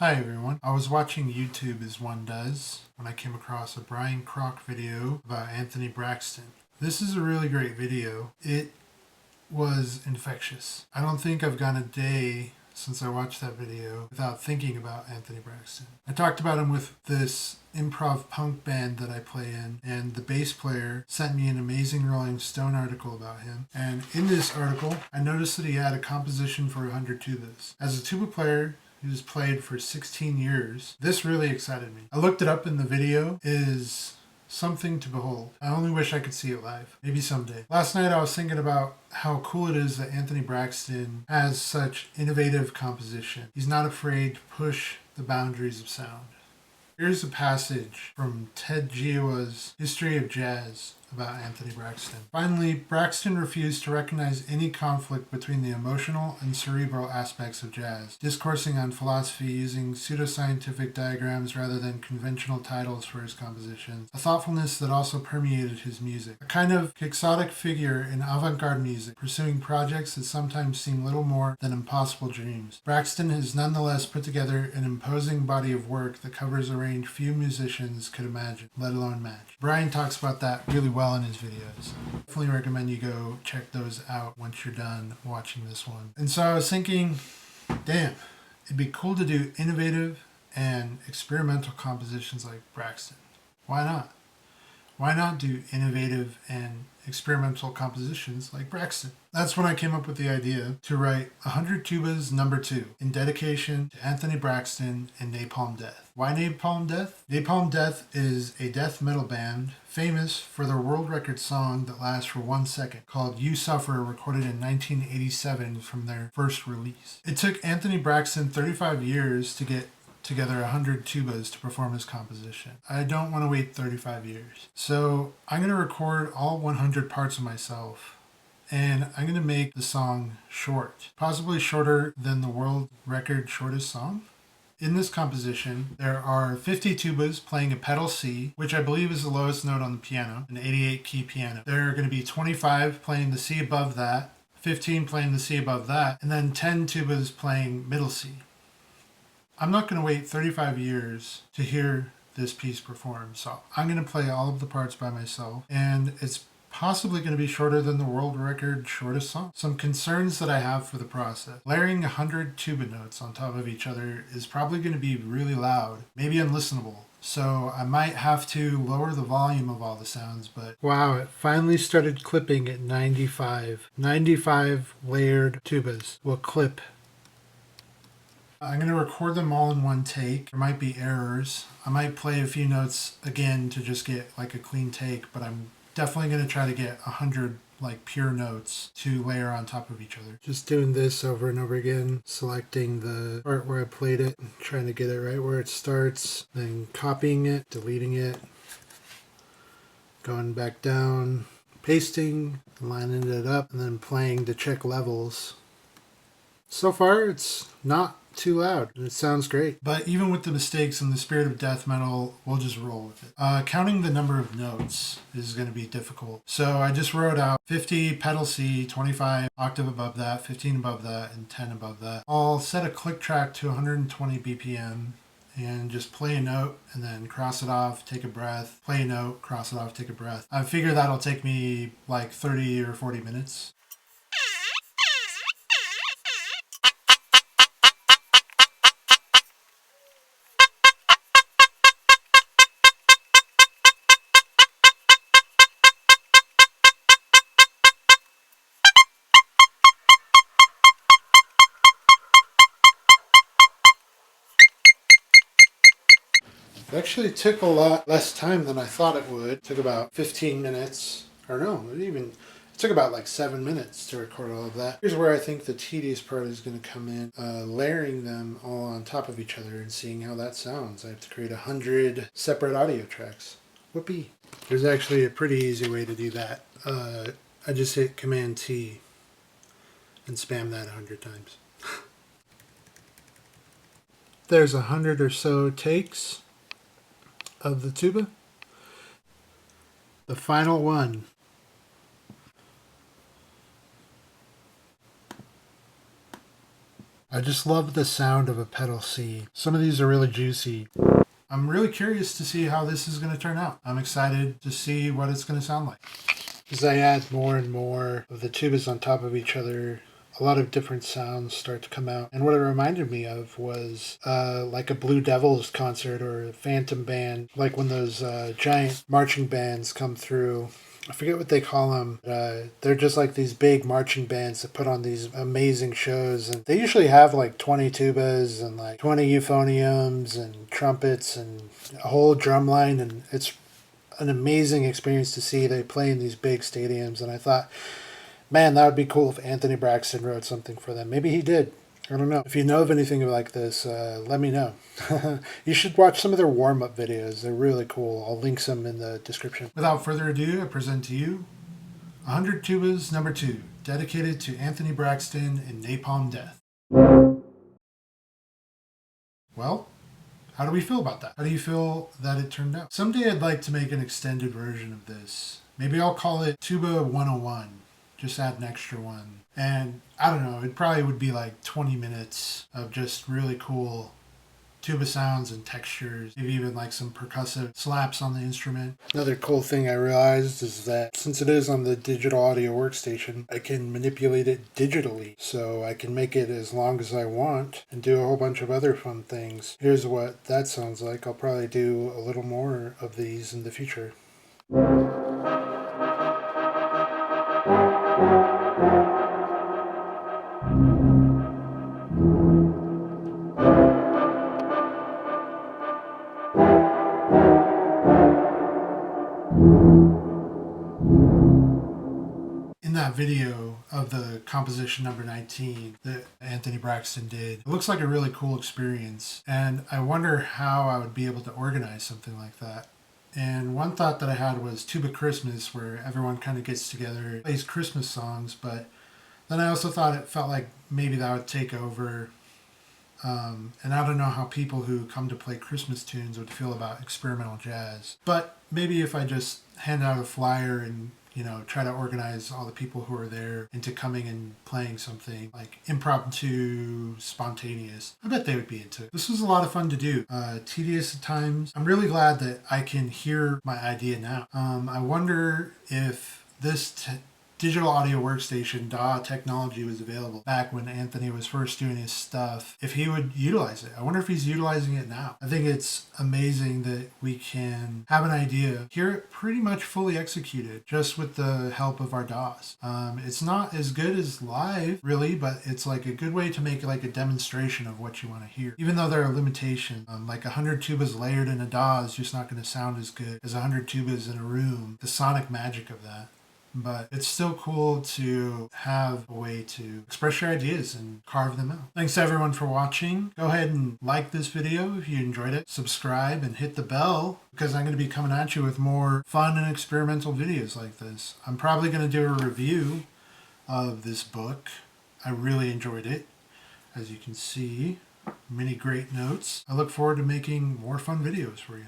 Hi everyone. I was watching YouTube as one does when I came across a Brian Kroc video about Anthony Braxton. This is a really great video. It was infectious. I don't think I've gone a day since I watched that video without thinking about Anthony Braxton. I talked about him with this improv punk band that I play in, and the bass player sent me an amazing Rolling Stone article about him. And in this article, I noticed that he had a composition for 100 tubas. As a tuba player, who's played for 16 years. This really excited me. I looked it up and the video is something to behold. I only wish I could see it live. Maybe someday. Last night I was thinking about how cool it is that Anthony Braxton has such innovative composition. He's not afraid to push the boundaries of sound. Here's a passage from Ted Gioa's History of Jazz about Anthony Braxton. Finally, Braxton refused to recognize any conflict between the emotional and cerebral aspects of jazz, discoursing on philosophy using pseudoscientific diagrams rather than conventional titles for his compositions, a thoughtfulness that also permeated his music. A kind of quixotic figure in avant-garde music, pursuing projects that sometimes seem little more than impossible dreams. Braxton has nonetheless put together an imposing body of work that covers a range few musicians could imagine, let alone match. Brian talks about that really well in his videos. Definitely recommend you go check those out once you're done watching this one. And so I was thinking, damn, it'd be cool to do innovative and experimental compositions like Braxton. Why not? Why not do innovative and experimental compositions like Braxton? That's when I came up with the idea to write 100 Tubas No. 2 in dedication to Anthony Braxton and Napalm Death. Why Napalm Death? Napalm Death is a death metal band famous for their world record song that lasts for 1 second called You Suffer, recorded in 1987 from their first release. It took Anthony Braxton 35 years to get together 100 tubas to perform his composition. I don't want to wait 35 years. So I'm going to record all 100 parts of myself, and I'm going to make the song short, possibly shorter than the world record shortest song. In this composition, there are 50 tubas playing a pedal C, which I believe is the lowest note on the piano, an 88 key piano. There are going to be 25 playing the C above that, 15 playing the C above that, and then 10 tubas playing middle C. I'm not going to wait 35 years to hear this piece performed, so I'm going to play all of the parts by myself, and it's possibly going to be shorter than the world record shortest song. Some concerns that I have for the process. Layering 100 tuba notes on top of each other is probably going to be really loud, maybe unlistenable. So I might have to lower the volume of all the sounds, but wow, it finally started clipping at 95. 95 layered tubas will clip. I'm going to record them all in one take. There might be errors. I might play a few notes again to just get like a clean take, but I'm definitely going to try to get 100 like pure notes to layer on top of each other. Just doing this over and over again, selecting the part where I played it, trying to get it right where it starts, then copying it, deleting it, going back down, pasting, lining it up, and then playing to check levels. So far, it's not too loud, and it sounds great. But even with the mistakes in the spirit of death metal, we'll just roll with it. Counting the number of notes is going to be difficult. So I just wrote out 50 pedal C, 25 octave above that, 15 above that, and 10 above that. I'll set a click track to 120 BPM and just play a note and then cross it off, take a breath, play a note, cross it off, take a breath. I figure that'll take me like 30 or 40 minutes. It actually took a lot less time than I thought it would. It took about 15 minutes, or no, it took about like 7 minutes to record all of that. Here's where I think the tedious part is going to come in. Layering them all on top of each other and seeing how that sounds. I have to create 100 separate audio tracks. Whoopee. There's actually a pretty easy way to do that. I just hit Command T and spam that 100 times. There's 100 or so takes of the tuba. The final one. I just love the sound of a pedal C. Some of these are really juicy. I'm really curious to see how this is going to turn out. I'm excited to see what it's going to sound like. As I add more and more of the tubas on top of each other, a lot of different sounds start to come out. And what it reminded me of was like a Blue Devils concert or a Phantom band, like when those giant marching bands come through. I forget what they call them. They're just like these big marching bands that put on these amazing shows. And they usually have like 20 tubas and like 20 euphoniums and trumpets and a whole drum line. And it's an amazing experience to see. They play in these big stadiums. And I thought, man, that would be cool if Anthony Braxton wrote something for them. Maybe he did. I don't know. If you know of anything like this, let me know. You should watch some of their warm-up videos. They're really cool. I'll link some in the description. Without further ado, I present to you 100 Tubas number 2, dedicated to Anthony Braxton and Napalm Death. Well, how do we feel about that? How do you feel that it turned out? Someday I'd like to make an extended version of this. Maybe I'll call it Tuba 101. Just add an extra one. And I don't know, it probably would be like 20 minutes of just really cool tuba sounds and textures, maybe even like some percussive slaps on the instrument. Another cool thing I realized is that since it is on the digital audio workstation, I can manipulate it digitally. So I can make it as long as I want and do a whole bunch of other fun things. Here's what that sounds like. I'll probably do a little more of these in the future. In that video of the composition number 19 that Anthony Braxton did, it looks like a really cool experience, and I wonder how I would be able to organize something like that. And one thought that I had was Tuba Christmas, where everyone kind of gets together, plays Christmas songs, but then I also thought it felt like maybe that would take over. And I don't know how people who come to play Christmas tunes would feel about experimental jazz. But maybe if I just hand out a flyer and, you know, try to organize all the people who are there into coming and playing something like impromptu, spontaneous, I bet they would be into it. This was a lot of fun to do. Tedious at times. I'm really glad that I can hear my idea now. I wonder if this digital audio workstation DAW technology was available back when Anthony was first doing his stuff, if he would utilize it. I wonder if he's utilizing it now. I think it's amazing that we can have an idea, hear it pretty much fully executed just with the help of our DAWs. It's not as good as live, really, but it's like a good way to make like a demonstration of what you want to hear. Even though there are limitations, like 100 tubas layered in a DAW is just not going to sound as good as 100 tubas in a room. The sonic magic of that. But it's still cool to have a way to express your ideas and carve them out. Thanks to everyone for watching. Go ahead and like this video if you enjoyed it. Subscribe and hit the bell because I'm going to be coming at you with more fun and experimental videos like this. I'm probably going to do a review of this book. I really enjoyed it. As you can see, many great notes. I look forward to making more fun videos for you.